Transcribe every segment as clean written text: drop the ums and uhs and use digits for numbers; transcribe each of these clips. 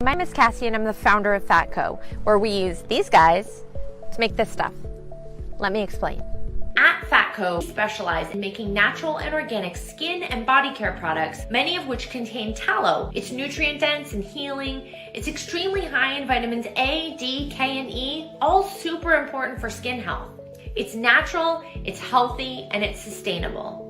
My name is Cassie and I'm the founder of Fatco, where we use these guys to make this stuff. Let me explain. At Fatco, we specialize in making natural and organic skin and body care products, many of which contain tallow. It's nutrient dense and healing. It's extremely high in vitamins A, D, K, and E, all super important for skin health. It's natural, it's healthy, and it's sustainable.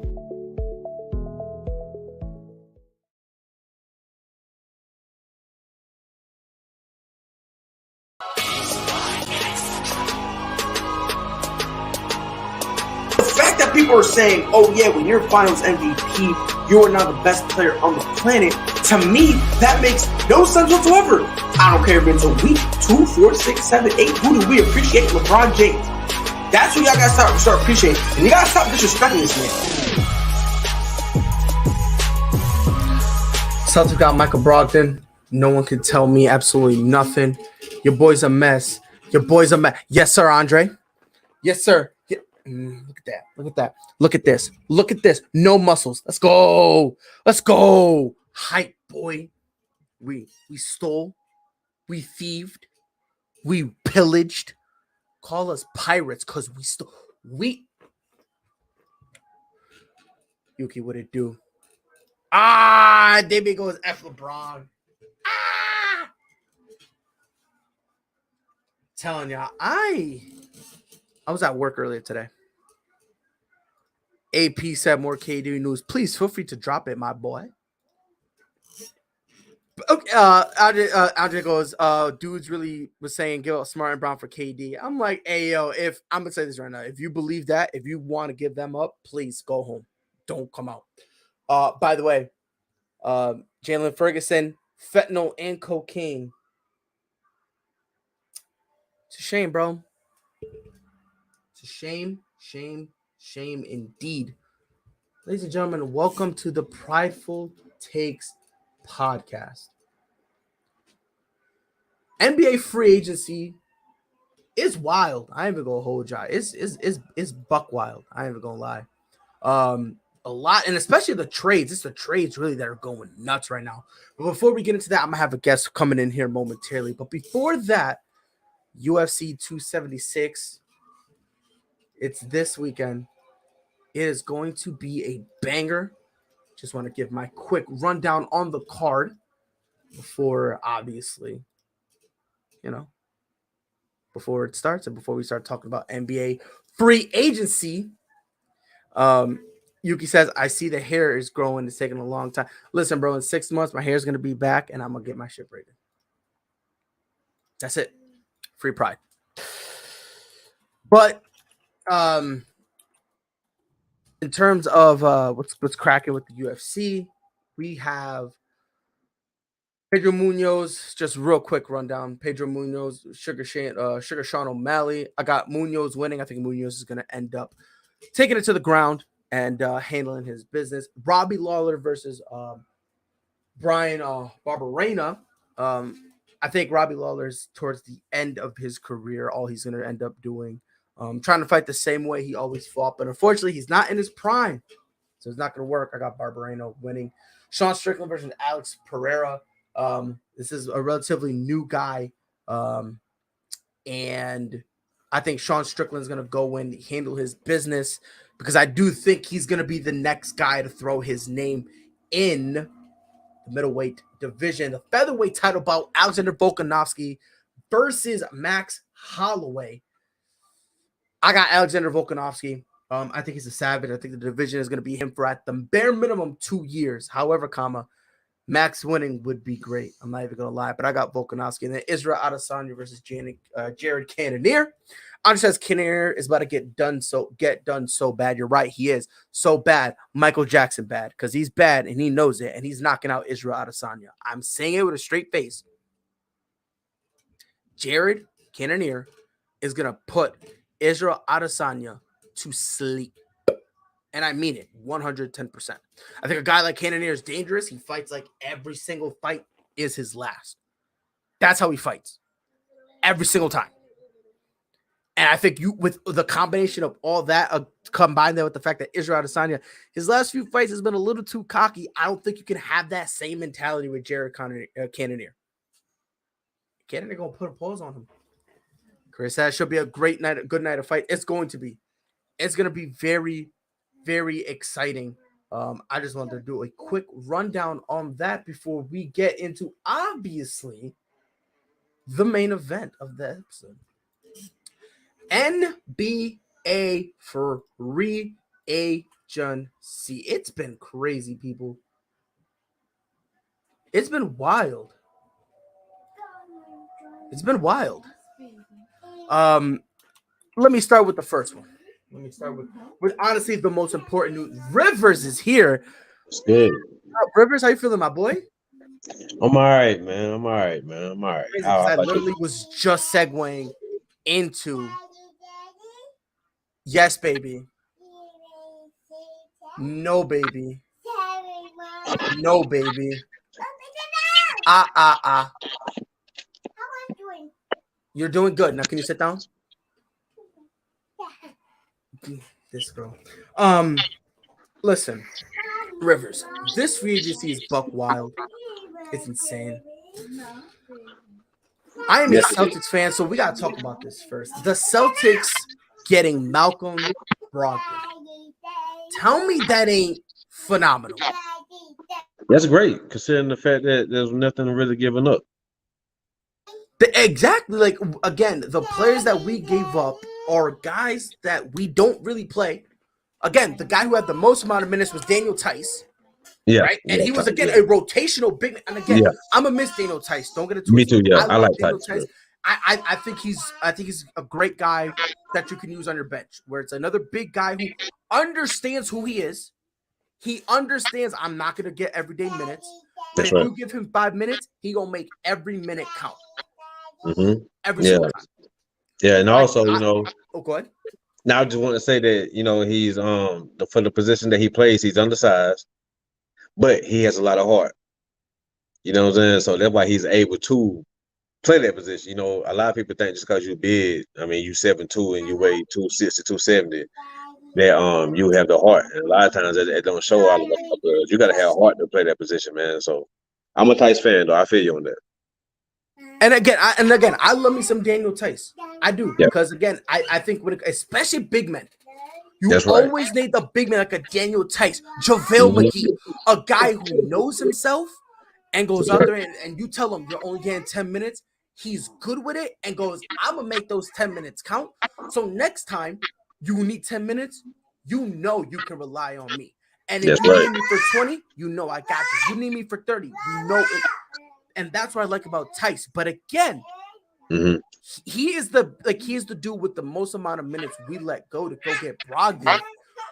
People are saying, oh yeah, when you're finals MVP, you are now the best player on the planet. To me, that makes no sense whatsoever. I don't care if it's a week, 2, 4, 6, 7, 8. Who do we appreciate? LeBron James. That's who y'all gotta start appreciating. And you gotta stop disrespecting this man. Celtics got Michael Brogdon. No one can tell me absolutely nothing. Your boy's a mess. Your boy's a mess. Yes, sir, Andre. Yes, sir. Look at that. Look at that. Look at this. Look at this. No muscles. Let's go. Let's go. Hype, boy. We stole. We thieved. We pillaged. Call us pirates because we stole. Yuki, what it do? There goes F LeBron. Telling y'all, I was at work earlier today. AP said more KD news. Please feel free to drop it, my boy. Okay, Andre goes, dudes really was saying give up Smart and Brown for KD. I'm like, hey, yo, if I'm going to say this right now, if you believe that, if you want to give them up, please go home. Don't come out. By the way, Jalen Ferguson, fentanyl and cocaine. It's a shame, bro. It's a shame indeed. Ladies and gentlemen, welcome to the Prideful Takes podcast. NBA free agency is wild. I ain't even gonna hold y'all. It's buck wild. I ain't even gonna lie. A lot, and especially the trades. It's the trades really that are going nuts right now. But before we get into that, I'm gonna have a guest coming in here momentarily. But before that, UFC 276. It's this weekend. It is going to be a banger. Just want to give my quick rundown on the card before, obviously, before it starts and before we start talking about NBA free agency. Yuki says, I see the hair is growing. It's taking a long time. Listen, bro, in 6 months, my hair is going to be back and I'm going to get my shit braided. That's it. Free pride. But, in terms of what's cracking with the UFC, we have Pedro Munoz. Just real quick rundown: Pedro Munoz, Sugar Sean O'Malley. I got Munoz winning. I think Munoz is going to end up taking it to the ground and handling his business. Robbie Lawler versus Brian Barberena. I think Robbie Lawler's towards the end of his career. All he's going to end up doing. Trying to fight the same way he always fought, but unfortunately, he's not in his prime, so it's not going to work. I got Barberena winning. Sean Strickland versus Alex Pereira. This is a relatively new guy, and I think Sean Strickland is going to go in, handle his business, because I do think he's going to be the next guy to throw his name in the middleweight division. The featherweight title bout, Alexander Volkanovski versus Max Holloway. I got Alexander Volkanovski. I think he's a savage. I think the division is going to be him for at the bare minimum 2 years. However, Max winning would be great. I'm not even going to lie, but I got Volkanovski. And then Israel Adesanya versus Jared Cannonier. Andre says Cannonier is about to get done so bad. You're right, he is so bad. Michael Jackson bad, because he's bad and he knows it, and he's knocking out Israel Adesanya. I'm saying it with a straight face. Jared Cannonier is going to put Israel Adesanya to sleep. And I mean it, 110%. I think a guy like Cannonier is dangerous. He fights like every single fight is his last. That's how he fights. Every single time. And I think with the combination of all that, combine that with the fact that Israel Adesanya, his last few fights has been a little too cocky. I don't think you can have that same mentality with Jared Cannonier. Canada gonna put a pause on him. Chris said it should be a great night, a good night of fight. It's going to be. It's gonna be very, very exciting. I just wanted to do a quick rundown on that before we get into obviously the main event of the episode. NBA free agency. It's been crazy, people. It's been wild. It's been wild. Let me start with the first one. Let me start with honestly the most important news. Rivers is here. It's good. Rivers, how you feeling, my boy? I'm all right, man. I'm all right. I literally was just segueing into yes, baby. No, baby. No, baby. You're doing good. Now, can you sit down? This girl. Listen, Rivers. This free agency is buck wild. It's insane. I am a Celtics fan, so we gotta talk about this first. The Celtics getting Malcolm Brogdon. Tell me that ain't phenomenal. That's great, considering the fact that there's nothing really given up. Exactly. Like, again, the players that we gave up are guys that we don't really play. Again, the guy who had the most amount of minutes was Daniel Tice. Yeah. Right? And he was, again, a rotational big man. And again, I'm a miss Daniel Tice. Don't get it twisted. Me too, yeah. I like Daniel Tice. I think he's a great guy that you can use on your bench, where it's another big guy who understands who he is. He understands I'm not going to get everyday minutes. But if you give him 5 minutes, he going to make every minute count. Mm-hmm. Every single time. Yeah, and also, oh, go ahead. Now I just want to say that, he's for the position that he plays, he's undersized, but he has a lot of heart. You know what I'm saying? So that's why he's able to play that position. A lot of people think just because you're big, I mean, you 7'2" and you weigh 260, 270, that you have the heart. And a lot of times it don't show all of us. You got to have heart to play that position, man. So I'm a Tice fan, though. I feel you on that. And again, I love me some Daniel Tice. I do, because again, I think especially big men, you always need the big man like a Daniel Tice, JaVale McGee, a guy who knows himself and goes out there and you tell him you're only getting 10 minutes. He's good with it and goes, I'm gonna make those 10 minutes count. So next time you need 10 minutes, you can rely on me. And if you need me for 20, I got you. You need me for 30, it. And that's what I like about Tice. But again, he is the dude with the most amount of minutes we let go to go get Brogdon.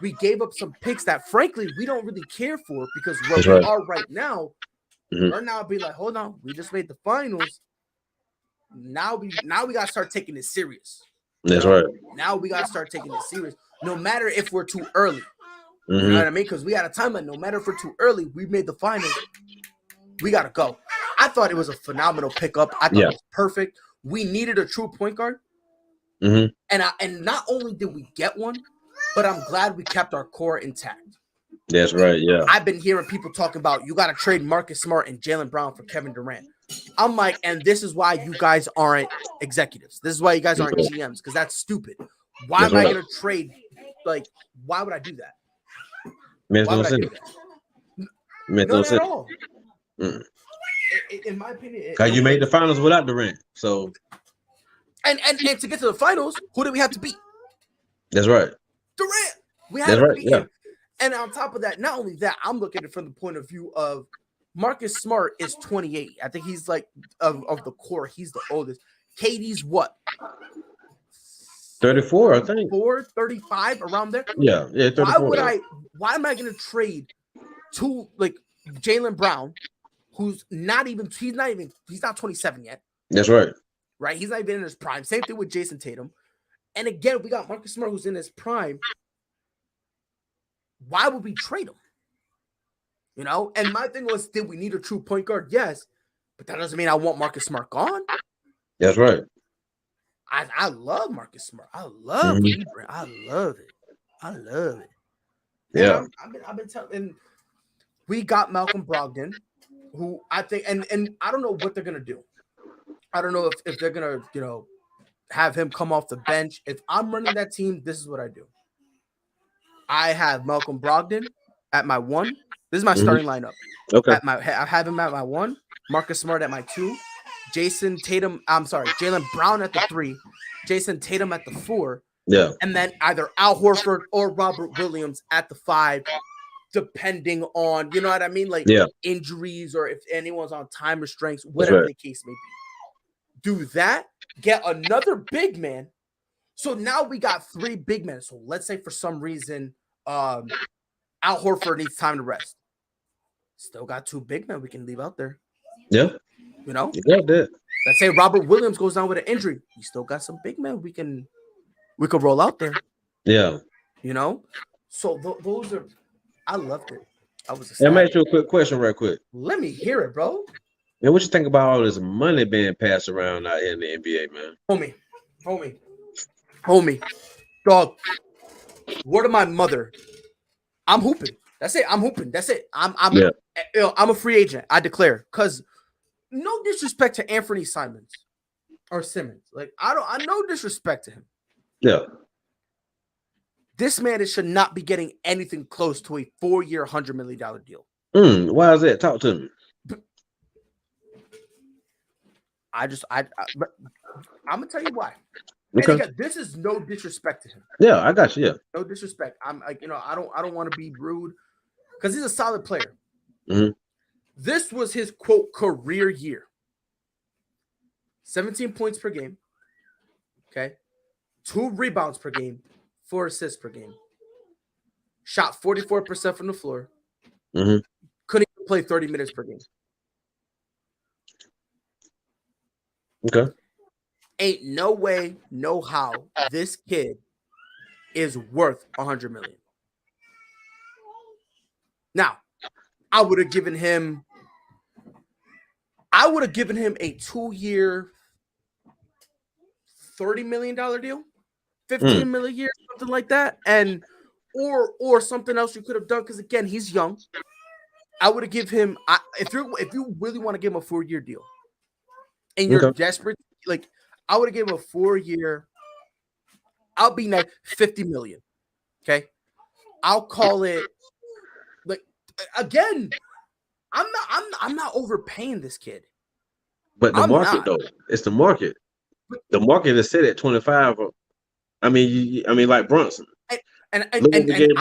We gave up some picks that, frankly, we don't really care for because where we are right now, we're now being like, hold on, we just made the finals. Now we gotta start taking this serious. That's right. Now we gotta start taking this serious, no matter if we're too early. You know what I mean? Because we had a timeline. No matter if we're too early, we made the finals. We gotta go. I thought it was a phenomenal pickup. I thought it was perfect. We needed a true point guard. And not only did we get one, but I'm glad we kept our core intact. That's right, yeah. I've been hearing people talking about you got to trade Marcus Smart and Jaylen Brown for Kevin Durant. I'm like, and this is why you guys aren't executives. This is why you guys aren't GMs, because that's stupid. Why am I going to trade? Like, why would I do that? Makes no sense. Not at all. In my opinion, because you made the finals without Durant, so and to get to the finals, who do we have to beat? That's right, Durant. We had to beat him. And on top of that, not only that, I'm looking at it from the point of view of Marcus Smart is 28. I think he's like of the core, he's the oldest. KD's what? 34, I think. 35 around there. Yeah, 34. Why am I going to trade to like Jaylen Brown? He's not 27 yet. That's right. Right? He's not even in his prime. Same thing with Jason Tatum. And again, we got Marcus Smart who's in his prime. Why would we trade him? And my thing was, did we need a true point guard? Yes. But that doesn't mean I want Marcus Smart gone. That's right. I love Marcus Smart. I love it. I love it. Yeah. I've been telling. We got Malcolm Brogdon, who I think, and I don't know what they're gonna do. I don't know if they're gonna, have him come off the bench. If I'm running that team, this is what I do. I have Malcolm Brogdon at my 1. This is my starting lineup. Okay. I have him at my 1, Marcus Smart at my 2, Jaylen Brown at the 3, Jason Tatum at the 4. Yeah. And then either Al Horford or Robert Williams at the 5, depending on, you know what I mean? Like injuries or if anyone's on time restraints, whatever the case may be. Do that, get another big man. So now we got 3 big men. So let's say for some reason, Al Horford needs time to rest. Still got 2 big men we can leave out there. Yeah. You know? Yeah, that. Let's say Robert Williams goes down with an injury. We still got some big men we could roll out there. Yeah. You know? So those are, I loved it. I was Let me ask you a quick question right quick. Let me hear it, bro. Man, what you think about all this money being passed around out here in the NBA, man? Homie. Dog. Word of my mother. I'm hooping. That's it. I'm hooping. That's it. I'm a free agent. I declare. Because no disrespect to Anthony Simons or Simmons. Like, I no disrespect to him. Yeah. This man should not be getting anything close to a 4-year, $100 million deal. Why is that? Talk to me. I'm gonna tell you why. Okay. And again, this is no disrespect to him. Yeah, I got you. Yeah. No disrespect. I'm like, I don't want to be rude because he's a solid player. Mm-hmm. This was his quote career year. 17 points per game. Okay. 2 rebounds per game, 4 assists per game. Shot 44% from the floor. Mm-hmm. Couldn't even play 30 minutes per game. Okay. Ain't no way, no how this kid is worth $100 million. Now, I would have given him a 2-year, $30 million deal, $15 million a year, something like that, and or something else you could have done because again he's young. I would have give him if you really want to give him a 4-year deal, and you're desperate, like I would have given him a 4-year. I'll be net $50 million. Okay, I'll call it like again. I'm not overpaying this kid. But the market though, it's the market. The market is set at 25. I mean, like Brunson. And I'm glad you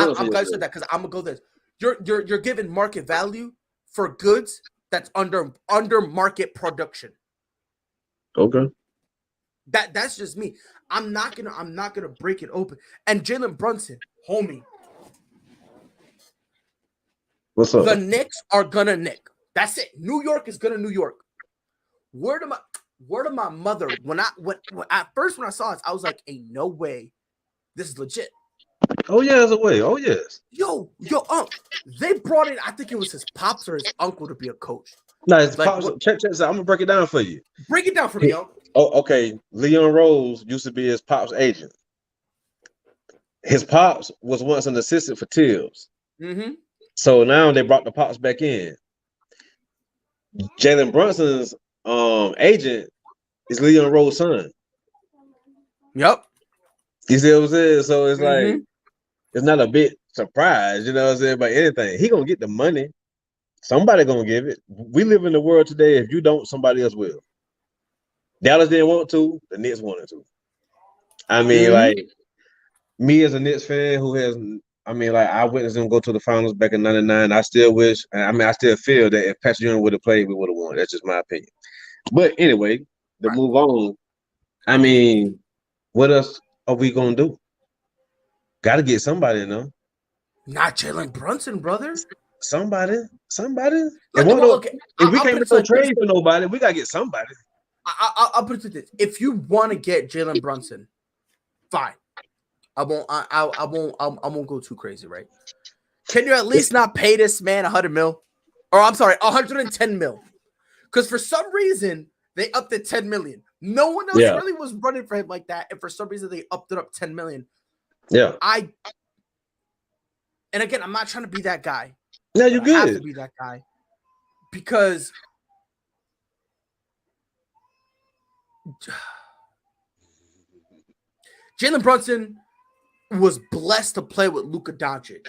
said that because I'm gonna go this. You're giving market value for goods that's under market production. Okay. That's just me. I'm not gonna break it open. And Jalen Brunson, homie. What's up? The Knicks are gonna Nick. That's it. New York is gonna New York. Word of my mother. When at first when I saw this, I was like, "Ain't no way, this is legit." Oh yeah, there's a way. Oh yes. Yo, they brought in. I think it was his pops or his uncle to be a coach. No, his pops. Check this out. I'm gonna break it down for you. Break it down for me, yo. Oh, okay. Leon Rose used to be his pops' agent. His pops was once an assistant for Tibbs. Mm-hmm. So now they brought the pops back in. Jalen Brunson's agent is Leon Rose's son. Yep. You see what I'm saying? So it's like it's not a big surprise, you know what I'm saying, about anything. He gonna get the money. Somebody gonna give it. We live in the world today. If you don't, somebody else will. Dallas didn't want to, the Knicks wanted to. I mean, like me as a Knicks fan who has, I mean, like I witnessed them go to the finals back in '99. I still wish, I still feel that if Patrick Ewing would have played, we would have won. That's just my opinion. But anyway, to move on, I mean, what else are we gonna do? Got to get somebody, you know. Not Jalen Brunson, brother. Somebody. If we can't get no trade for nobody, we gotta get somebody. I'll put it to this: if you want to get Jalen Brunson, fine. I won't go too crazy, right? Can you at least not pay this man $100 million? Or I'm sorry, $110 million? Because for some reason they upped it $10 million. No one else really was running for him like that, and for some reason they upped it up $10 million. Yeah. And again, I'm not trying to be that guy. No, you're good. I have to be that guy because Jalen Brunson was blessed to play with Luka Doncic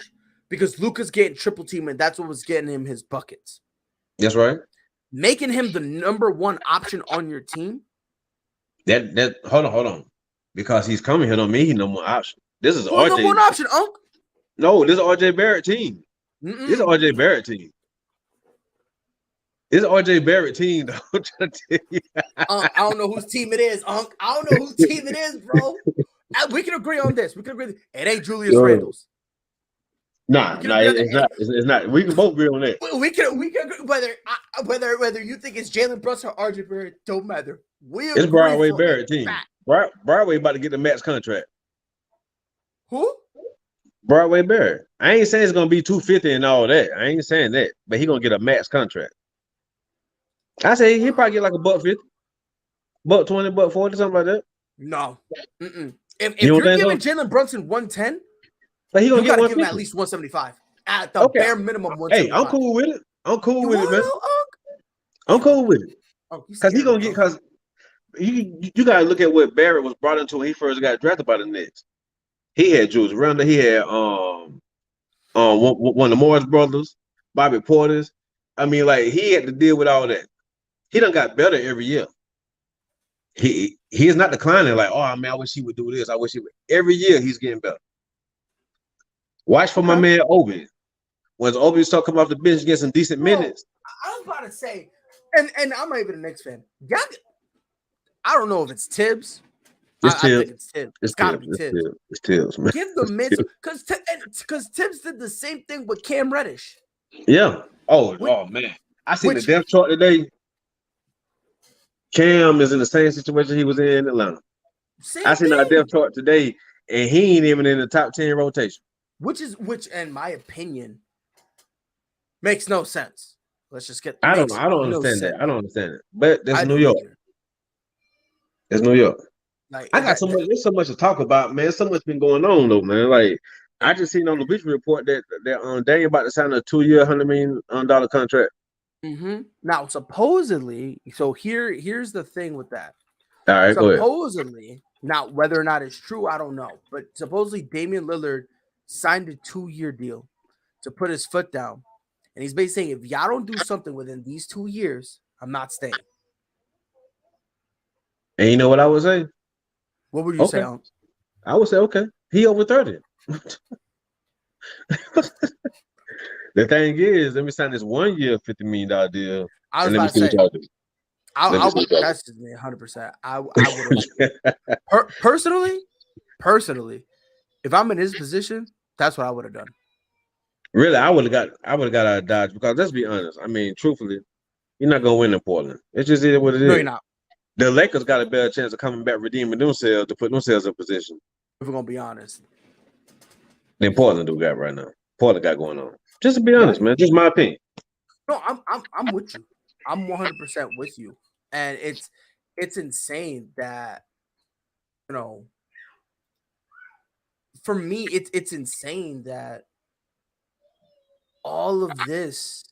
because Luka's getting triple team, and that's what was getting him his buckets. That's right. Making him the number one option on your team. That hold on. Because he's coming here don't mean he's no more option. This is Who's RJ. number one option, Unc? No, this is RJ Barrett team. This is RJ Barrett team. This is RJ Barrett team, though. I don't know whose team it is, Unc. I don't know whose team it is, bro. We can agree on this. We can agree. It ain't Julius Randle's. Nah, it's not. It's not. We can both agree on that. We can whether you think it's Jalen Brunson or RJ Barrett, don't matter. It's Broadway Barrett team. Broadway about to get the max contract. Who? Broadway Barrett. I ain't saying it's gonna be 250 and all that. I ain't saying that, but he gonna get a max contract. I say he probably get like $150, $120, $140, something like that. No. If you're giving Jalen Brunson 110, but he gonna give him 150. at least 175 at the bare minimum. 175. Hey, I'm cool with it. I'm cool with it, man. I'm cool with it. Because he gonna get you gotta look at what Barrett was brought into when he first got drafted by the Knicks. He had Julius Randle, he had one of the Morris brothers, Bobby Portis. I mean, like he had to deal with all that. He done got better every year. He is not declining like, oh man, I wish he would do this. I wish he would. Every year he's getting better. Watch for my man Obi. Once Obi start coming off the bench, get some decent minutes. I was about to say, and I'm not even a Knicks fan. I don't know if it's Tibbs. I think it's Tibbs. It's gotta be Tibbs. It's Tibbs, man. Give the minutes because Tibbs did the same thing with Cam Reddish. Yeah. Oh man. I seen the depth chart today. Cam is in the same situation he was in Atlanta. I seen our depth chart today, and he ain't even in the top 10 rotation. Which, in my opinion, makes no sense. Let's just get. I don't understand that. I don't understand it. But there's New York. There's New York. Like I got so much. There's so much to talk about, man. So much been going on though, man. Like I just seen on the Bleacher Report that Daniel about to sign a 2-year, $100 million contract. Mm-hmm. Now, supposedly, so here's the thing with that. All right, supposedly, now whether or not it's true, I don't know. But supposedly, Damian Lillard signed a 2-year deal to put his foot down, and he's basically saying, if y'all don't do something within these 2 years, I'm not staying. And you know what I would say? What would you say? I would say, okay, he over 30. The thing is, let me sign this 1-year, $50 million deal. I was about to say, that's just me 100%. I would personally, if I'm in his position, that's what I would have done. Really, I would have got out of Dodge because let's be honest. I mean, truthfully, you're not gonna win in Portland. It's just what it is. No, you're not. The Lakers got a better chance of coming back, redeeming themselves to put themselves in position. If we're gonna be honest, than Portland do got right now. Portland got going on. Just to be honest, man. Just my opinion. No, I'm with you. I'm 100% with you, and it's insane that for me, it's insane that all of this,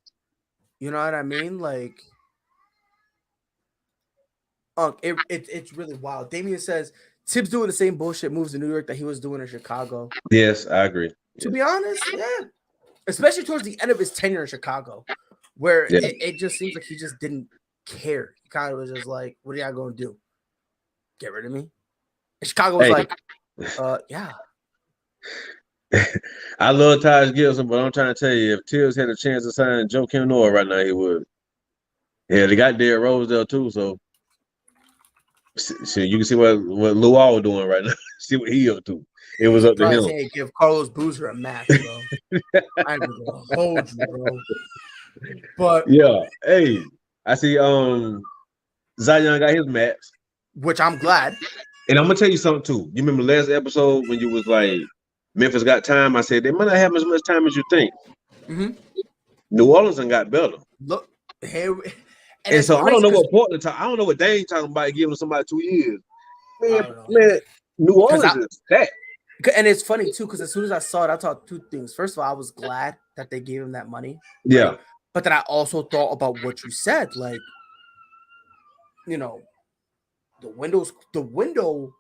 you know what I mean? Like, it's really wild. Damian says Tibbs doing the same bullshit moves in New York that he was doing in Chicago. Yes, I agree. To be honest, yeah. Especially towards the end of his tenure in Chicago, where it just seems like he just didn't care. He kind of was just like, what are y'all going to do? Get rid of me? And Chicago was like, yeah. I love Taj Gibson, but I'm trying to tell you, if Tibbs had a chance to sign Joe Kim Noah right now, he would. Yeah, they got Derrick Rose there too, so you can see what Lou All doing right now. See what he up to. It was up to him. Hey, give Carlos Boozer a match, bro. I'm gonna hold you, bro. But yeah, hey, I see. Zion got his match, which I'm glad. And I'm gonna tell you something too. You remember last episode when you was like, Memphis got time? I said they might not have as much time as you think. Mm-hmm. New Orleans and got better. Look, here. And so I don't know what Portland. I don't know what they ain't talking about giving somebody 2 years. Man, New Orleans is that. And it's funny too, because as soon as I saw it, I thought two things. First of all, I was glad that they gave him that money. Yeah. Right? But then I also thought about what you said, like, the window,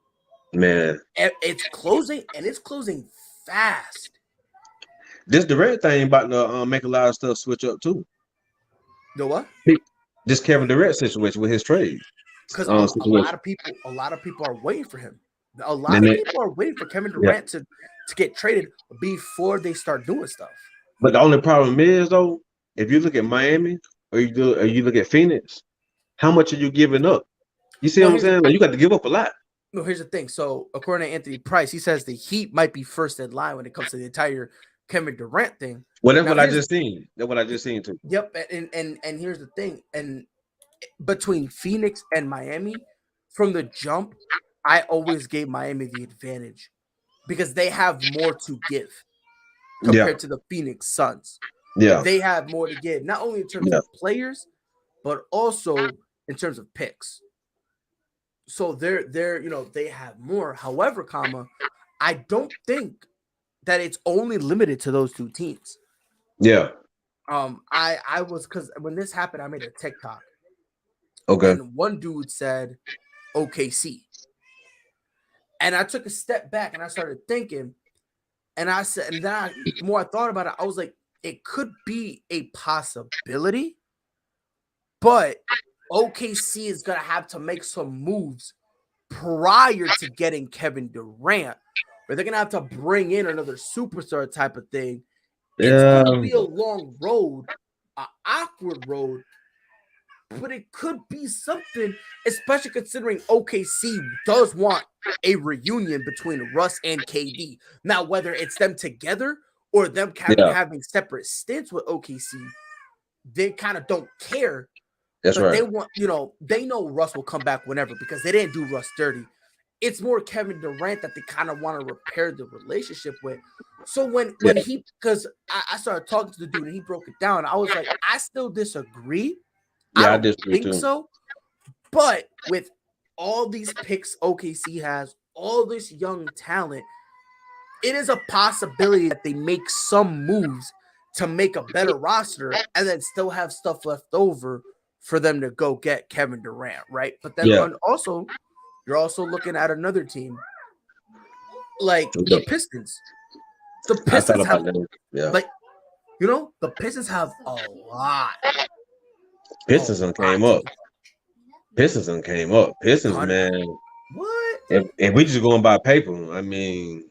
man. it's closing, and it's closing fast. This Durant thing about to make a lot of stuff switch up too. The what? This Kevin Durant situation with his trade. Because a lot of people are waiting for him. A lot of people are waiting for Kevin Durant to get traded before they start doing stuff. But the only problem is though, if you look at Miami or you look at Phoenix, how much are you giving up? You see what I'm saying? Like, you got to give up a lot. No, here's the thing. So according to Anthony Price, he says the Heat might be first in line when it comes to the entire Kevin Durant thing. Well, that's what I just seen. That's what I just seen too. Yep, and here's the thing. And between Phoenix and Miami, from the jump, I always gave Miami the advantage because they have more to give compared to the Phoenix Suns. Yeah, they have more to give, not only in terms of players, but also in terms of picks. So they're they have more. However, I don't think that it's only limited to those two teams. Yeah. I was, because when this happened, I made a TikTok. Okay. And one dude said OKC. And I took a step back and I started thinking, and I said, and then the more I thought about it, I was like, it could be a possibility, but OKC is gonna have to make some moves prior to getting Kevin Durant, where they're gonna have to bring in another superstar type of thing. It's gonna be a long road, an awkward road, but it could be something, especially considering OKC does want a reunion between Russ and KD. Now, whether it's them together or them kind of having separate stints with OKC, they kind of don't care. That's right. They want, they know Russ will come back whenever because they didn't do Russ dirty. It's more Kevin Durant that they kind of want to repair the relationship with. So when because I started talking to the dude and he broke it down, I was like, I still disagree. I don't think so. But with all these picks OKC has, all this young talent, it is a possibility that they make some moves to make a better roster and then still have stuff left over for them to go get Kevin Durant, right? But then also, you're also looking at another team like the Pistons. The Pistons have, the Pistons have a lot. Pistons came up. Pistons, man. What? If we just going by paper, I mean,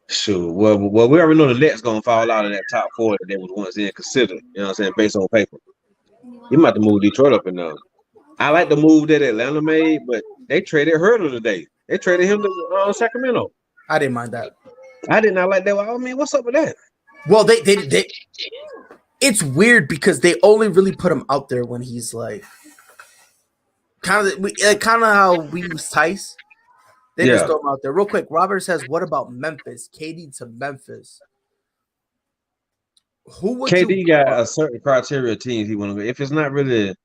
shoot. Well, we already know the Nets gonna fall out of that top four that they was once in considered. You know what I'm saying? Based on paper, you might have to move Detroit up and down. I like the move that Atlanta made, but they traded Hurdle today. They traded him to Sacramento. I didn't mind that. I did not like that. I mean, what's up with that? Well, they it's weird because they only really put him out there when he's like kind of how we use Tice. They just throw him out there real quick. Robert says, "What about Memphis? KD to Memphis? Who would KD got a certain criteria of teams he want to go. If it's not really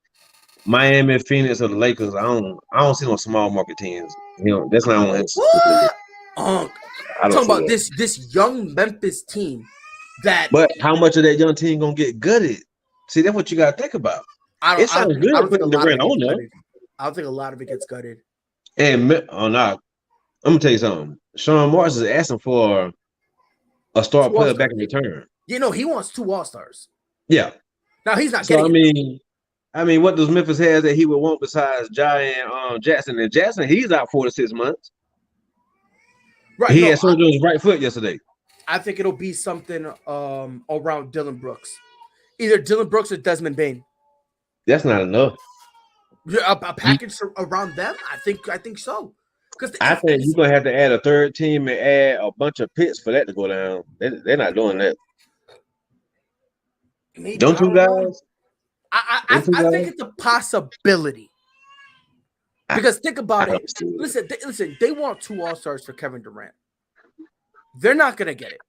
Miami, Phoenix, or the Lakers, I don't see no small market teams. That's not on him. What? Talking about this young Memphis team. But how much of that young team gonna get gutted? See, that's what you gotta think about. I don't think a lot of it gets gutted. And I'm gonna tell you something. Sean Marks is asking for a star player back in return. He wants 2 All-Stars. Yeah. Now he's not getting. I mean, what does Memphis have that he would want besides and Jackson? And Jackson, he's out 4 to 6 months. Right. He had surgery on his right foot yesterday. I think it'll be something around Dylan Brooks. Either Dylan Brooks or Desmond Bane. That's not enough. A package around them? I think so. I think you're going to have to add a third team and add a bunch of picks for that to go down. They're not doing that. Maybe, don't you guys? I think it's a possibility. Because think about it. Listen, they want 2 All-Stars for Kevin Durant. They're not going to get it.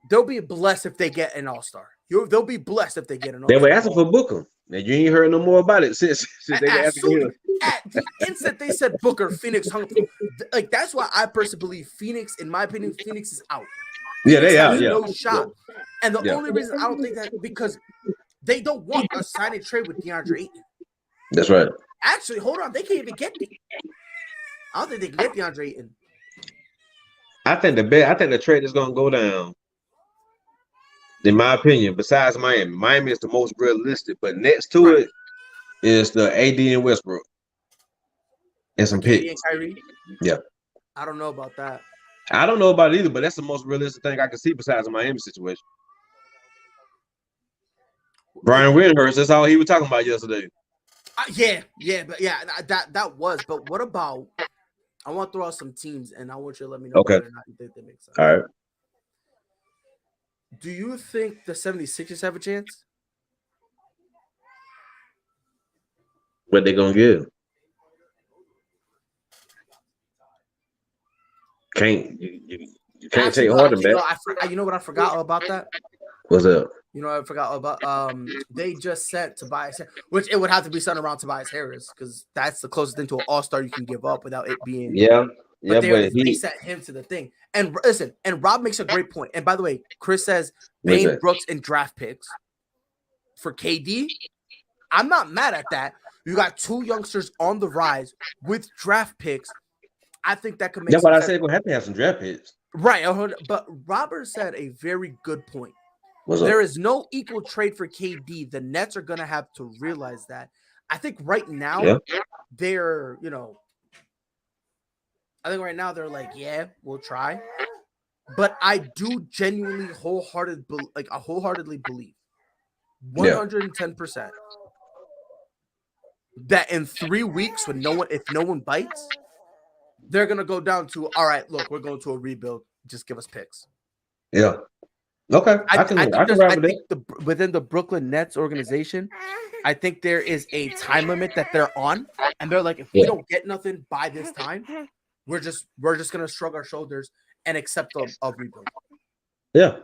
They'll be blessed if they get an All-Star. They'll be blessed if they get an All-Star. They were asking for Booker. Now, you ain't heard no more about it since they asked him. At the instant they said Booker, Phoenix hung up. Like, that's why I personally believe Phoenix, in my opinion, Phoenix is out. Yeah, they are. Yeah. No shot. And the only reason I don't think that because they don't want a sign and trade with DeAndre Ayton. That's right. Actually, hold on. They can't even get me. I don't think they can get DeAndre Ayton. I think the trade is gonna go down. In my opinion, besides Miami. Miami is the most realistic, but next to it is the AD and Westbrook. And some KD and picks. Kyrie? Yeah. I don't know about that. I don't know about it either, but that's the most realistic thing I can see besides the Miami situation. Brian Windhurst, that's all he was talking about yesterday. That was. But what about? I want to throw out some teams, and I want you to let me know whether or not you think they make sense. All right. Do you think the 76ers have a chance? What they gonna give? You can't take Harden back. You know what I forgot about that? What's up? You know what I forgot about? They just sent Tobias, which it would have to be sent around Tobias Harris because that's the closest thing to an all-star you can give up without it being. But they sent him to the thing. And listen, and Rob makes a great point. And by the way, Chris says Bane, Brooks, and draft picks for KD. I'm not mad at that. You got two youngsters on the rise with draft picks. I think that could make sense. That's what I said. We'll have to have some draft picks. Right. But Robert said a very good point. There is no equal trade for KD. The Nets are going to have to realize that. I think right now they're, like, yeah, we'll try. But I do genuinely wholeheartedly believe 110% that in 3 weeks if no one bites, they're going to go down to, all right, look, we're going to a rebuild. Just give us picks. Yeah. Okay. I can within the Brooklyn Nets organization, I think there is a time limit that they're on. And they're like, if we don't get nothing by this time, we're just going to shrug our shoulders and accept a rebuild. Yeah.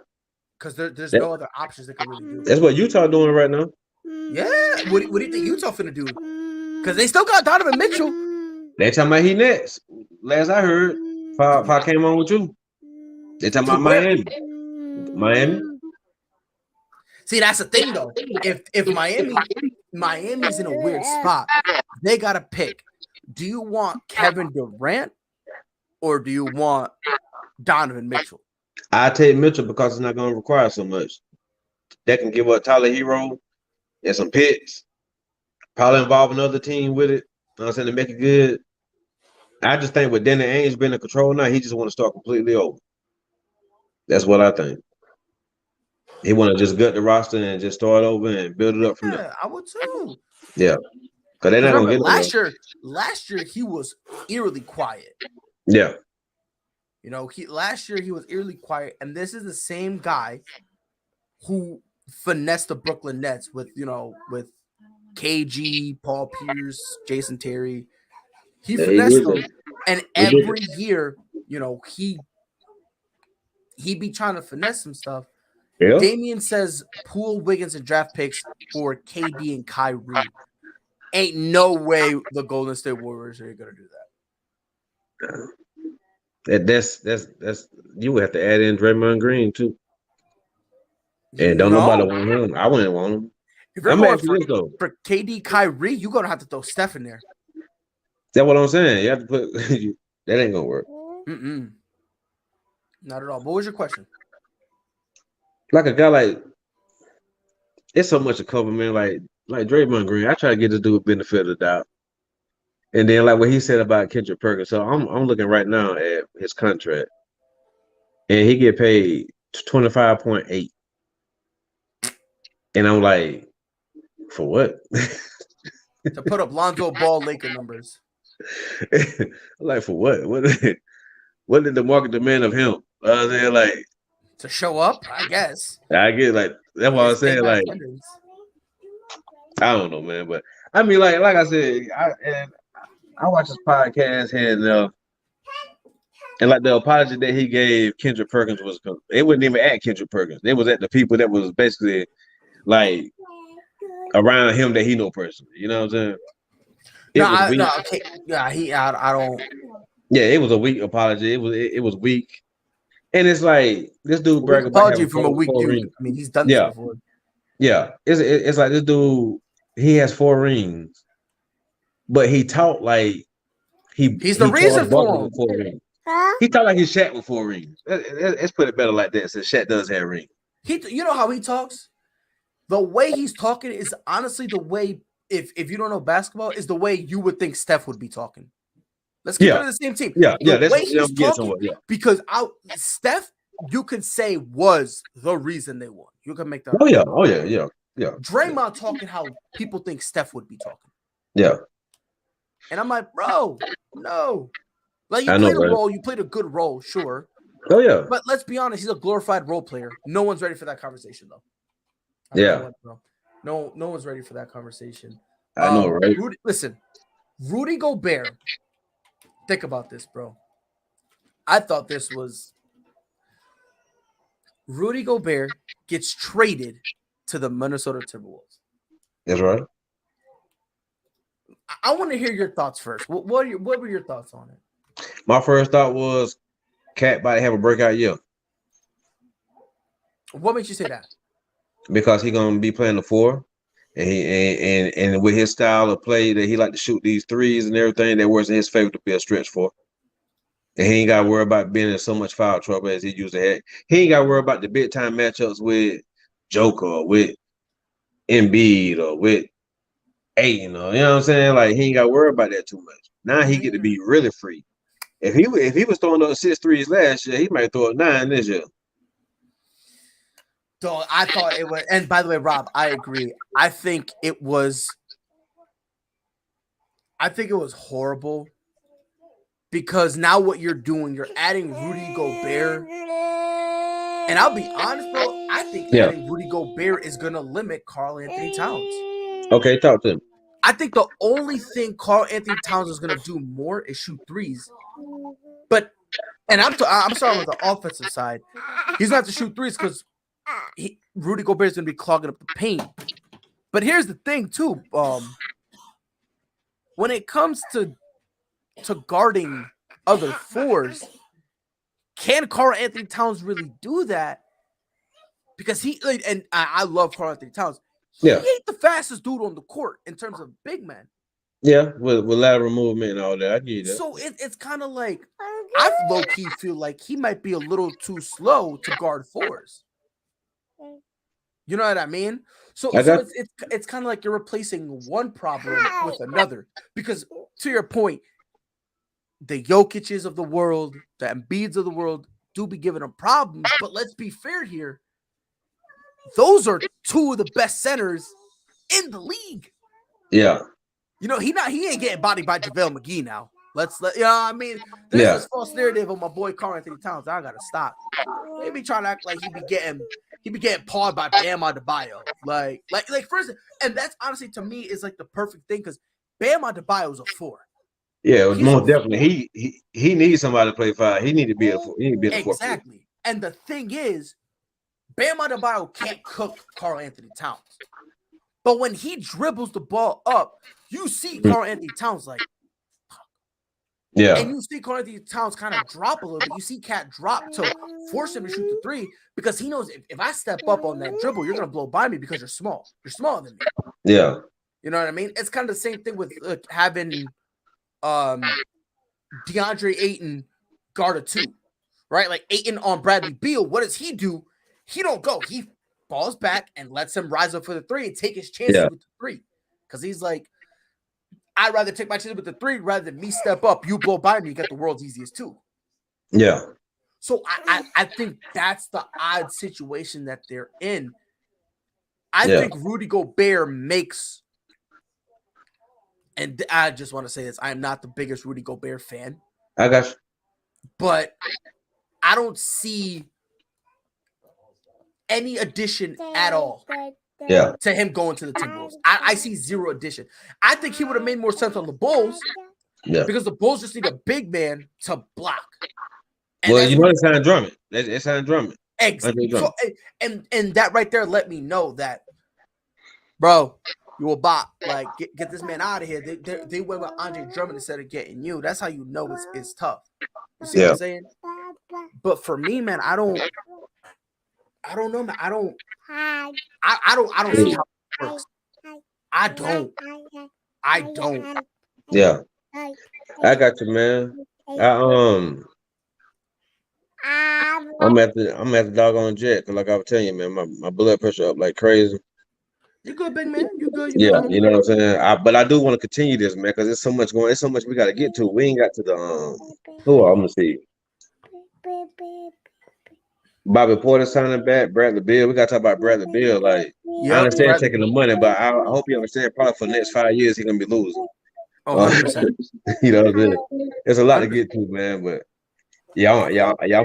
Because there's no other options they can really do. That's what Utah doing right now. Yeah. What do you think Utah finna do? Because they still got Donovan Mitchell. They talking about he next. Last I heard, Pa came on with you. They talking about Miami. See, that's the thing though. If Miami's in a weird spot, they gotta pick. Do you want Kevin Durant or do you want Donovan Mitchell? I take Mitchell because it's not going to require so much. That can give up Tyler Hero and some picks. Probably involve another team with it. You know what I'm saying, to make it good. I just think with Danny Ainge being in control now, he just want to start completely over. That's what I think. He want to just gut the roster and just start over and build it up from there. I would too. Yeah. Because they're not going to get last year he was eerily quiet. Yeah. Last year he was eerily quiet, and this is the same guy who finessed the Brooklyn Nets with KG, Paul Pierce, Jason Terry. He finessed them, and every year, he be trying to finesse some stuff. Yeah. Damian says Poole, Wiggins, and draft picks for KD and Kyrie. Ain't no way the Golden State Warriors are gonna do that. That's you would have to add in Draymond Green too. And don't nobody want him. I wouldn't want him. If you're going for KD, Kyrie, you're gonna have to throw Steph in there. That's what I'm saying. You have to put that ain't gonna work. Not at all. What was your question? Like a guy like it's so much to cover, man. Like Draymond Green, I try to get this dude benefit of the doubt. And then like what he said about Kendrick Perkins. So I'm looking right now at his contract. And he get paid 25.8. And I'm like, for what? To put up Lonzo Ball Laker numbers. I'm like, for what? What did the market demand of him? They're like to show up, I guess. I get like that's what I'm saying. Like I don't know, man, but I mean, like I said, I watched this podcast and like the apology that he gave Kendrick Perkins was it wasn't even at Kendrick Perkins. It was at the people that was basically like around him that he know personally. You know what I'm saying? I don't. Yeah, it was a weak apology. It was weak, and it's like this dude bragging about apology from a weak dude. I mean, he's done this before. Yeah, it's like this dude. He has 4 rings, but he talked like He's the he reason charged for Barkley him. with 4 rings. He talked like he's Shaq with 4 rings. Let's put it better like that. Since Shaq does have rings. You know how he talks? The way he's talking is honestly the way, if you don't know basketball, is the way you would think Steph would be talking. Let's keep it in the same team. Yeah, The way that's he's talking, yeah. because Steph, you could say, was the reason they won. You can make that. Oh yeah. Draymond talking how people think Steph would be talking. Yeah. And I'm like, bro, no. Like, you I played know, a right? role, you played a good role, sure. Oh yeah. But let's be honest, he's a glorified role player. No one's ready for that conversation, though. Yeah. No one's ready for that conversation. I know, right? Rudy Gobert. Think about this, bro. I thought this was Rudy Gobert gets traded to the Minnesota Timberwolves. That's right. I want to hear your thoughts first. What were your thoughts on it? My first thought was Cat about to have a breakout year. What makes you say that? Because he's gonna be playing the 4, and with his style of play that he like to shoot these threes and everything, that works in his favor to be a stretch 4. And he ain't got to worry about being in so much foul trouble as he used to have. He ain't got to worry about the big time matchups with Joker or with Embiid or with Aiden, or you know what I'm saying? Like, he ain't got to worry about that too much. Now he get to be really free. If he was throwing up 6 threes last year, he might throw up 9 this year. So I thought it was, and by the way, Rob, I agree. I think it was horrible because now what you're doing, you're adding Rudy Gobert. And I'll be honest, bro, I think adding Rudy Gobert is going to limit Karl Anthony Towns. Okay, talk to him. I think the only thing Karl Anthony Towns is going to do more is shoot threes. But, and I'm starting with the offensive side. He's going to have to shoot threes because Rudy Gobert is going to be clogging up the paint. But here's the thing, too. When it comes to guarding other 4s, can Karl Anthony Towns really do that? Because I love Karl Anthony Towns. He ain't the fastest dude on the court in terms of big man. Yeah, with lateral movement and all that. I get that. So it's kind of like, I low-key feel like he might be a little too slow to guard 4s. You know what I mean? So it's kind of like you're replacing one problem with another. Because to your point, the Jokic's of the world, the Embiids of the world do be giving them problems. But let's be fair here. Those are 2 of the best centers in the league. Yeah. You know, he ain't getting bodied by JaVale McGee now. You know what I mean? There's this false narrative of my boy Karl Anthony Towns. I gotta stop. They be trying to act like he be getting pawed by Bam Adebayo. Like first, and that's honestly to me is like the perfect thing because Bam Adebayo is a 4. Yeah, it was most definitely. He needs somebody to play 5. He need to be a 4. He need to be a 4. Exactly. And the thing is, Bam Adebayo can't cook Karl Anthony Towns. But when he dribbles the ball up, you see Karl Anthony Towns like, yeah. And you see Karl Anthony Towns kind of drop a little bit. You see Cat drop to force him to shoot the 3 because he knows if I step up on that dribble, you're going to blow by me because you're small. You're smaller than me. Yeah. You know what I mean? It's kind of the same thing with having DeAndre Ayton guard a 2, right? Like Ayton on Bradley Beal. What does he do? He don't go. He falls back and lets him rise up for the 3 and take his chances with the 3. Because he's like, I'd rather take my chances with the 3 rather than me step up. You blow by me, you get the world's easiest 2. Yeah. So I think that's the odd situation that they're in. I think Rudy Gobert makes, and I just want to say this, I am not the biggest Rudy Gobert fan. I got you. But I don't see any addition at all to him going to the Timberwolves. I see 0 addition. I think he would have made more sense on the Bulls because the Bulls just need a big man to block. And well, you know, it's signed Drummond. It's signed Drummond. Exactly. So, and that right there let me know that, bro, you a bot. Like, get this man out of here. They went with Andre Drummond instead of getting you. That's how you know it's tough. You see what I'm saying? But for me, man, I don't know, man. I don't see how it works. I don't. Yeah, I got you, man. I'm at the doggone jet because, like I was telling you, man, my blood pressure up like crazy. You good, big man? You good? You Yeah, good? you know what I'm saying. But I do want to continue this, man, because there's so much going. There's so much we got to get to. We ain't got to the who I'm gonna see. Bobby Porter signing back, Bradley Beal. We got to talk about Bradley Beal. Like, I Yep, understand Bradley. taking the money, but I hope you understand. Probably for the next 5 years, he's gonna be losing. Oh, 100%. You know what I'm saying? There's a lot to 100%. get to, man. But y'all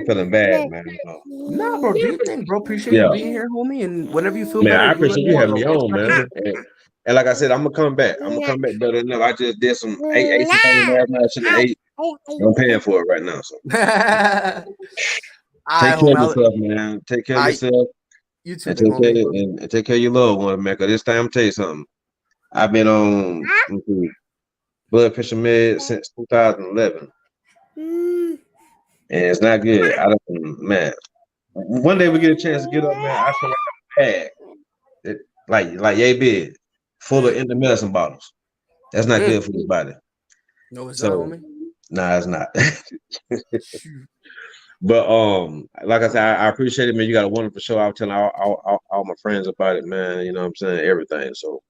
feeling bad, man. Nah, bro, do your thing, bro. Appreciate you Yeah. being here, homie. And whenever you feel Man, better, I you let appreciate me you know, having bro. me on, man. And like I said, I'm gonna come back. I'm gonna come back better than ever. I just did some eight last night. I shouldn't have ate. I'm paying for it right now. So take care of yourself, man. Take care of yourself. You too, And big homie. take care of your loved ones, man. Cause this time, I'm tell you something. I've been on blood pressure meds since 2011, and it's not good. I don't, man. One day we get a chance to get up, man. I feel like I'm bad. Like yay big, full of empty medicine bottles. That's not good for your body. No, it's not, So, homie. nah, it's not. But like I said, I appreciate it, man. You got a wonderful show. I was telling all my friends about it, man. You know what I'm saying? Everything. So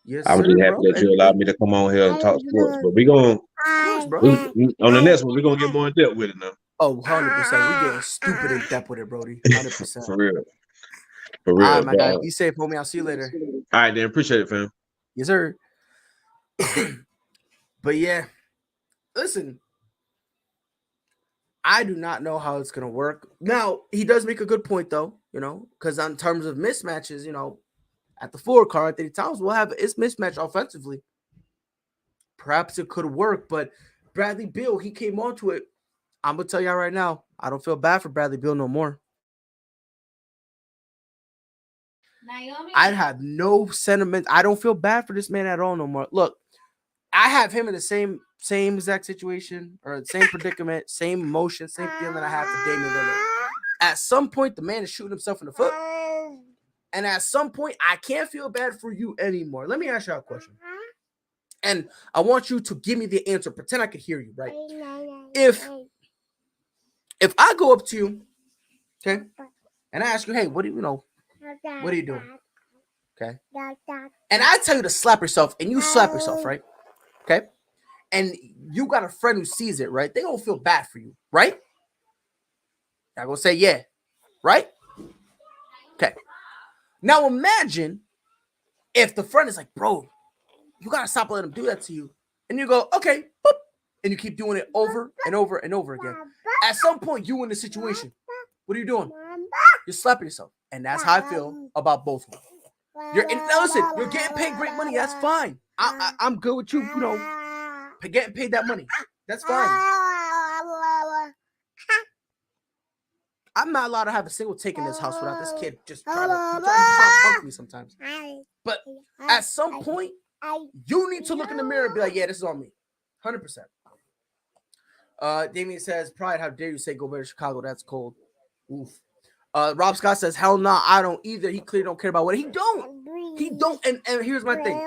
Yes, I'm sir, just happy bro. that you allowed me to come on here and talk sports. But we gonna Bro. on the next one, we're gonna get more in depth with it now. Oh, 100%. We getting stupid in depth with it, Brody. 100%. For real. For All real. right, my guy. Be safe, homie. I'll see you later. All right, then. Appreciate it, fam. Yes, sir. But yeah, listen, I do not know how it's gonna work. Now, he does make a good point, though, you know, because in terms of mismatches, you know, at the forward car, Anthony Towns will have its mismatch offensively. Perhaps it could work, but Bradley Beal, he came onto it. I'm gonna tell y'all right now, I don't feel bad for Bradley Beal no more. I'd have no sentiment. I don't feel bad for this man at all no more. Look, I have him in the same exact situation or the same predicament, same emotion, same feeling I have for Damian Lillard. At some point, the man is shooting himself in the foot. And at some point, I can't feel bad for you anymore. Let me ask you a question. And I want you to give me the answer. Pretend I could hear you, right? If I go up to you, okay, and I ask you, hey, what are you doing? Okay. And I tell you to slap yourself, and you slap yourself, right? Okay. And you got a friend who sees it, right? They gonna feel bad for you, right? I gonna say, yeah, right? Okay. Now imagine if the friend is like, bro, you gotta stop letting him do that to you. And you go, okay, boop, and you keep doing it over and over and over again. At some point, you in the situation. What are you doing? You're slapping yourself. And that's how I feel about both of them. Now listen, you're getting paid great money. That's fine. I'm good with you, you know, getting paid that money. That's fine. I'm not allowed to have a single take in this house without this kid just trying to punk me sometimes. But at some point, you need to look in the mirror and be like, yeah, this is on me. 100%. Damien says, Pride, how dare you say go back to Chicago? That's cold. Oof. Rob Scott says, hell no, I don't either. He clearly don't care about what he don't. He don't. And here's my thing.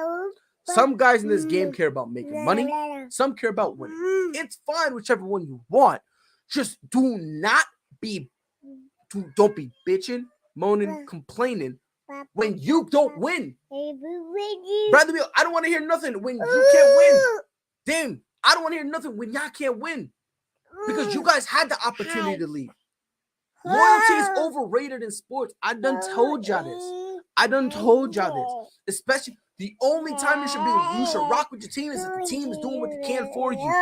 Some guys in this game care about making money. Some care about winning. It's fine, whichever one you want. Just don't be bitching, moaning, complaining when you don't win. Bradley Beal, I don't want to hear nothing when you can't win. Damn, I don't want to hear nothing when y'all can't win. Because you guys had the opportunity to leave. Loyalty is overrated in sports. I done told y'all this. Especially the only time you should rock with your team is if the team is doing what they can for you.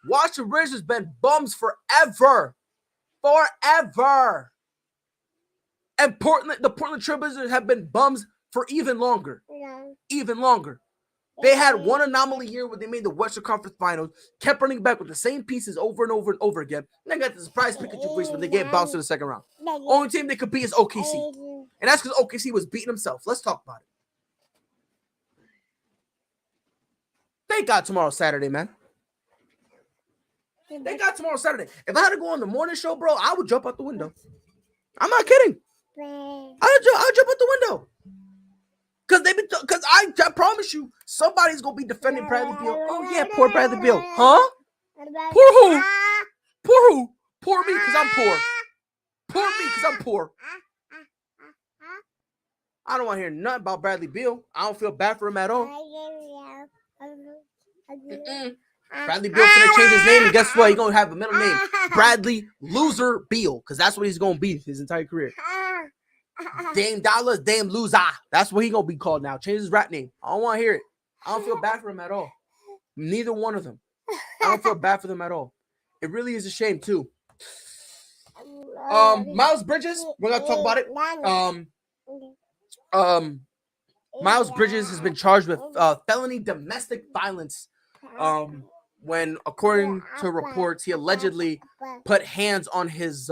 Washington Wizards been bums forever. And the Portland Trailblazers have been bums for even longer. They had one anomaly year where they made the Western Conference Finals, kept running back with the same pieces over and over and over again. And they got the surprise pick situation when they get bounced in the second round. Only team they could beat is OKC. And that's because OKC was beating himself. Let's talk about it. Thank God tomorrow's Saturday, man. Thank God tomorrow's Saturday. If I had to go on the morning show, bro, I would jump out the window. I'm not kidding. I'll jump out the window. Because I promise you, somebody's gonna be defending Bradley Beal. Oh yeah, poor Bradley Beal, huh? Poor who? Poor who? Poor me, because I'm poor. Poor me, because I'm poor. I don't want to hear nothing about Bradley Beal. I don't feel bad for him at all. Bradley Beal finna change his name, and guess what? He's gonna have a middle name, Bradley Loser Beal, because that's what he's gonna be his entire career. Dame Dollar, Dame Loser. That's what he's gonna be called now. Change his rap name. I don't want to hear it. I don't feel bad for him at all. Neither one of them. I don't feel bad for them at all. It really is a shame too. Miles Bridges, we're gonna talk about it. Miles Bridges has been charged with felony domestic violence. When, according to reports, he allegedly put hands on his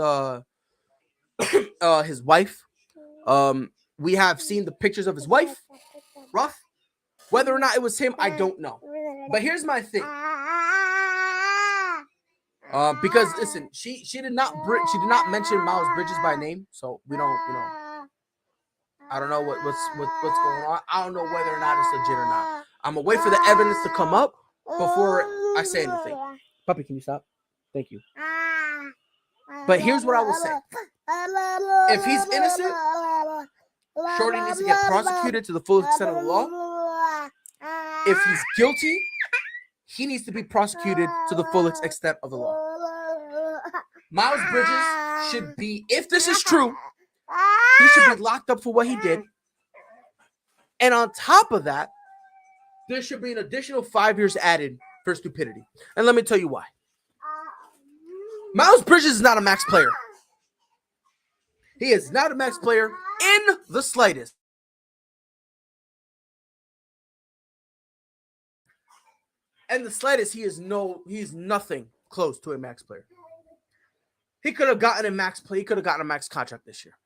wife. We have seen the pictures of his wife. Rough. Whether or not it was him, I don't know. But here's my thing. Because listen, she did not mention Miles Bridges by name, so we don't, I don't know what's going on. I don't know whether or not it's legit or not. I'm gonna wait for the evidence to come up before I say anything. Puppy, can you stop? Thank you. But here's what I will say. If he's innocent, Shorty needs to get prosecuted to the full extent of the law. If he's guilty, he needs to be prosecuted to the full extent of the law. Miles Bridges should be, if this is true, he should be locked up for what he did. And on top of that, there should be an additional 5 years added for stupidity. And let me tell you why. Miles Bridges is not a max player. He is not a max player in the slightest. And the slightest, he's nothing close to a max player. He could have gotten a max play. He could have gotten a max contract this year.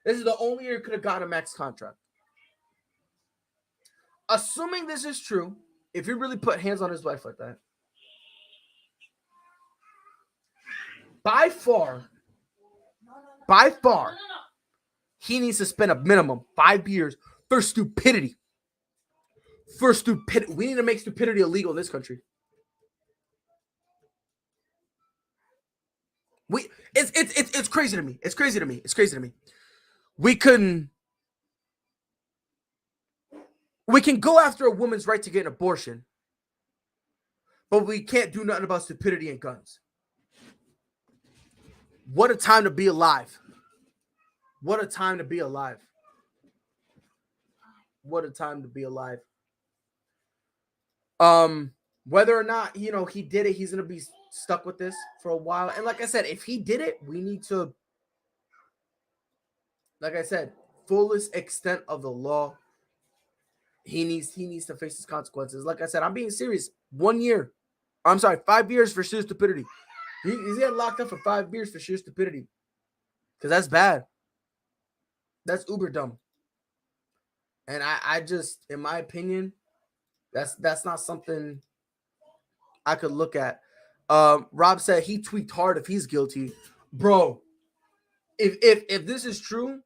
This is the only year he could have gotten a max contract. Assuming this is true, if he really put hands on his wife like that, by far, he needs to spend a minimum 5 years for stupidity. We need to make stupidity illegal in this country. It's crazy to me. It's crazy to me. We can go after a woman's right to get an abortion, but we can't do nothing about stupidity and guns. What a time to be alive. What a time to be alive. What a time to be alive. Whether or not, he did it, he's going to be stuck with this for a while. And like I said, if he did it, we need to, like I said, fullest extent of the law. He needs to face his consequences. Like I said, I'm being serious. 1 year. I'm sorry, 5 years for sheer stupidity. He's getting locked up for 5 years for sheer stupidity. Because that's bad. That's uber dumb. And I just, in my opinion, that's not something I could look at. Rob said he tweaked hard if he's guilty. Bro, if this is true,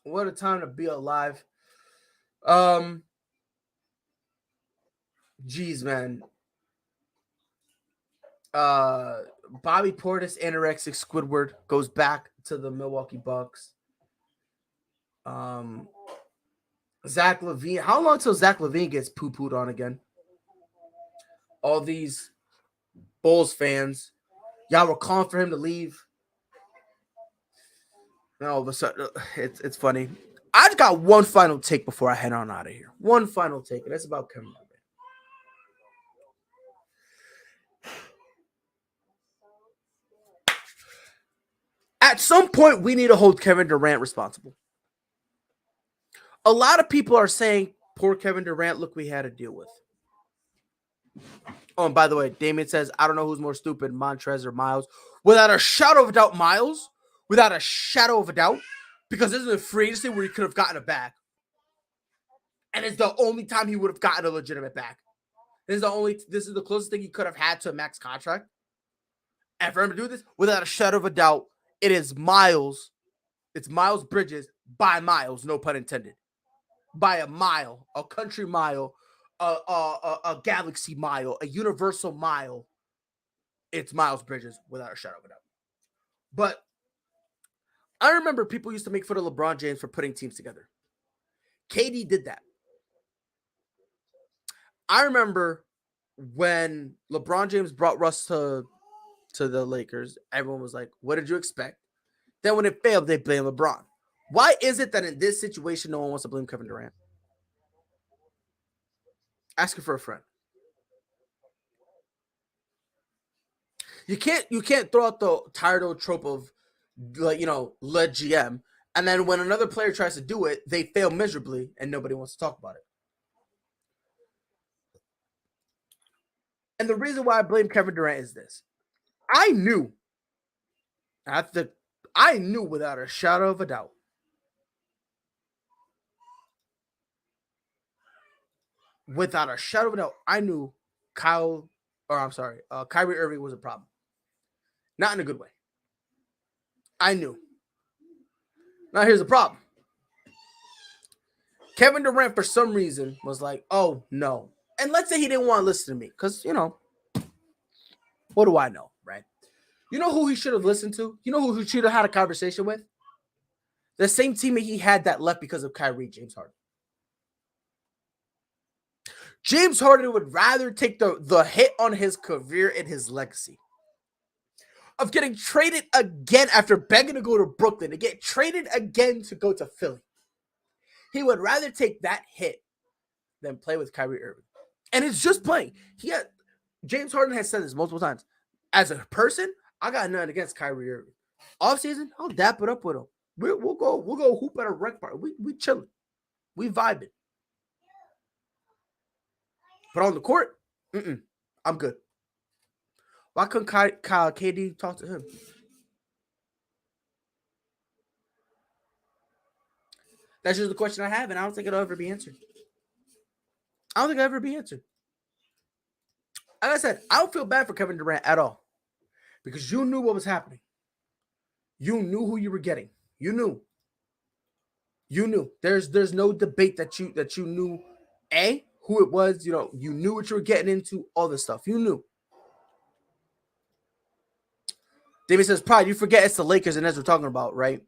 what a time to be alive. Geez, man. Bobby Portis, anorexic Squidward, goes back to the Milwaukee Bucks. Zach LaVine. How long till Zach LaVine gets poo-pooed on again? All these Bulls fans, y'all were calling for him to leave. No, but it's funny. I just got one final take before I head on out of here. One final take, and that's about Kevin Durant. At some point, we need to hold Kevin Durant responsible. A lot of people are saying, poor Kevin Durant, look, we had to deal with. Oh, and by the way, Damien says, I don't know who's more stupid, Montrez or Miles. Without a shadow of a doubt, Miles. Without a shadow of a doubt. Because this is a free agency where he could have gotten a bag. And it's the only time he would have gotten a legitimate bag. This is the closest thing he could have had to a max contract. And for him to do this, without a shadow of a doubt, it is Miles. It's Miles Bridges by Miles, no pun intended. by a mile, a country mile, a galaxy mile, a universal mile, it's Miles Bridges without a shadow of a doubt. But I remember people used to make fun of LeBron James for putting teams together. KD did that. I remember when LeBron James brought Russ to the Lakers, everyone was like, what did you expect? Then when it failed, they blame LeBron. Why is it that in this situation, no one wants to blame Kevin Durant? Asking for a friend. You can't throw out the tired old trope of, like, le GM, and then when another player tries to do it, they fail miserably and nobody wants to talk about it. And the reason why I blame Kevin Durant is this. I knew without a shadow of a doubt I knew Kyrie Irving was a problem. Not in a good way. I knew. Now here's the problem. Kevin Durant, for some reason, was like, oh, no. And let's say he didn't want to listen to me because, what do I know, right? You know who he should have listened to? You know who he should have had a conversation with? The same teammate he had that left because of Kyrie, James Harden. James Harden would rather take the hit on his career and his legacy of getting traded again after begging to go to Brooklyn, to get traded again to go to Philly. He would rather take that hit than play with Kyrie Irving. And it's just playing. James Harden has said this multiple times. As a person, I got nothing against Kyrie Irving. Off season, I'll dap it up with him. We'll go hoop at a rec party. We chilling. We vibing. But on the court, I'm good. Why couldn't KD talk to him? That's just the question I have, and I don't think it'll ever be answered. Like I said, I don't feel bad for Kevin Durant at all, because you knew what was happening. You knew who you were getting. You knew. There's no debate that you knew who it was. You knew what you were getting into. All this stuff you knew. David says, "Pride, you forget it's the Lakers, and as we're talking about, right?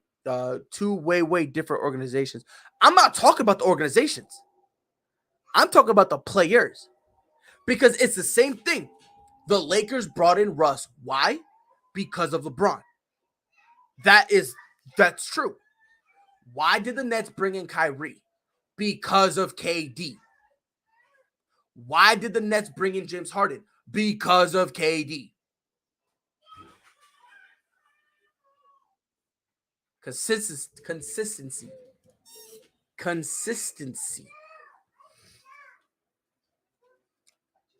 Two way different organizations. I'm not talking about the organizations. I'm talking about the players, because it's the same thing. The Lakers brought in Russ. Why? Because of LeBron. That's true. Why did the Nets bring in Kyrie? Because of KD. Why did the Nets bring in James Harden? Because of KD. Consistency.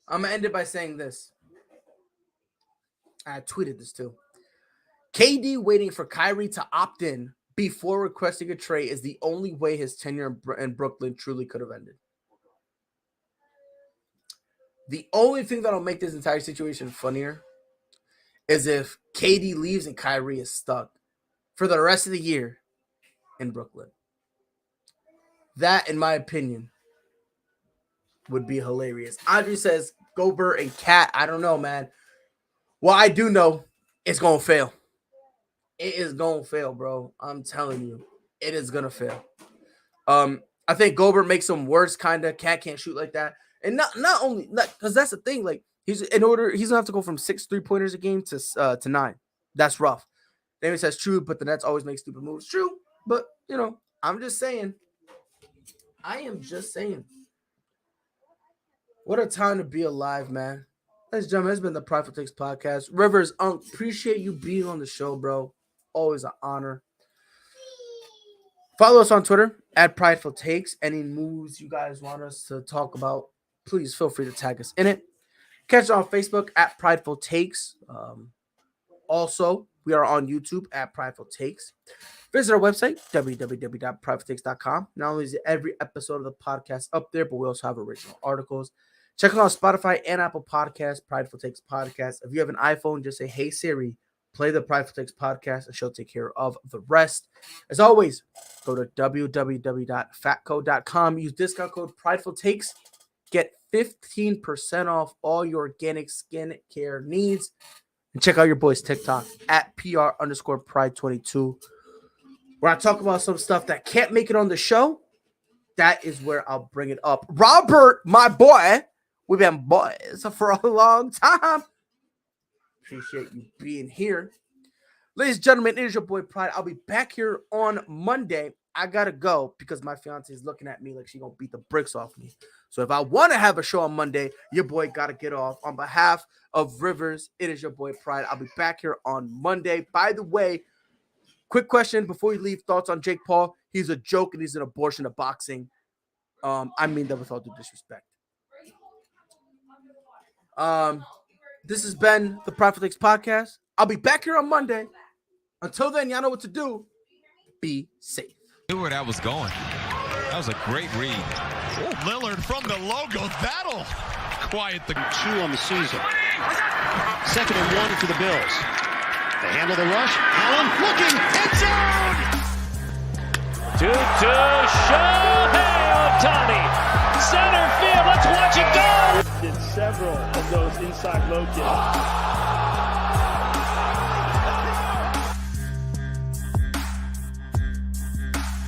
I'm going to end it by saying this. I tweeted this too. KD waiting for Kyrie to opt in before requesting a trade is the only way his tenure in Brooklyn truly could have ended. The only thing that'll make this entire situation funnier is if KD leaves and Kyrie is stuck for the rest of the year in Brooklyn. That, in my opinion, would be hilarious. Audrey says, Gobert and Cat, I don't know, man. Well, I do know it's going to fail. It is going to fail, bro. I'm telling you. It is going to fail. I think Gobert makes him worse, kind of. Cat can't shoot like that. And not only, because that's the thing. Like, he's going to have to go from 6 3-pointers a game to 9. That's rough. David says, true, but the Nets always make stupid moves. True, but, I'm just saying. I am just saying. What a time to be alive, man. Ladies and gentlemen, it's been the Prideful Takes podcast. Rivers, appreciate you being on the show, bro. Always an honor. Follow us on Twitter at Prideful Takes. Any moves you guys want us to talk about, please feel free to tag us in it. Catch us on Facebook at Prideful Takes. Also, we are on YouTube at Prideful Takes. Visit our website, www.pridefultakes.com. Not only is every episode of the podcast up there, but we also have original articles. Check us out on Spotify and Apple Podcasts, Prideful Takes Podcast. If you have an iPhone, just say, hey, Siri, Play the Prideful Takes podcast, and she'll take care of the rest. As always, go to www.fatco.com. Use discount code Prideful Takes. Get 15% off all your organic skin care needs. And check out your boy's TikTok at PR_Pride22. Where I talk about some stuff that can't make it on the show. That is where I'll bring it up. Robert, my boy, we've been boys for a long time. Appreciate you being here. Ladies and gentlemen, it is your boy Pride. I'll be back here on Monday. I gotta go because my fiance is looking at me like she gonna beat the bricks off me. So if I want to have a show on Monday, your boy gotta get off. On behalf of Rivers, it is your boy Pride. I'll be back here on Monday. By the way, quick question before you leave, thoughts on Jake Paul? He's a joke and he's an abortion of boxing. I mean that with all due disrespect. This has been the Prideful Takes podcast. I'll be back here on Monday. Until then, y'all know what to do. Be safe. Knew where that was going. That was a great read. Oh, Lillard from the logo. That'll quiet the 2 on the season. 2nd and 1 for the Bills. They handle the rush. Allen looking. End zone. To Shohei Ohtani. Center field. Let's watch it go. Did several of those inside low kicks.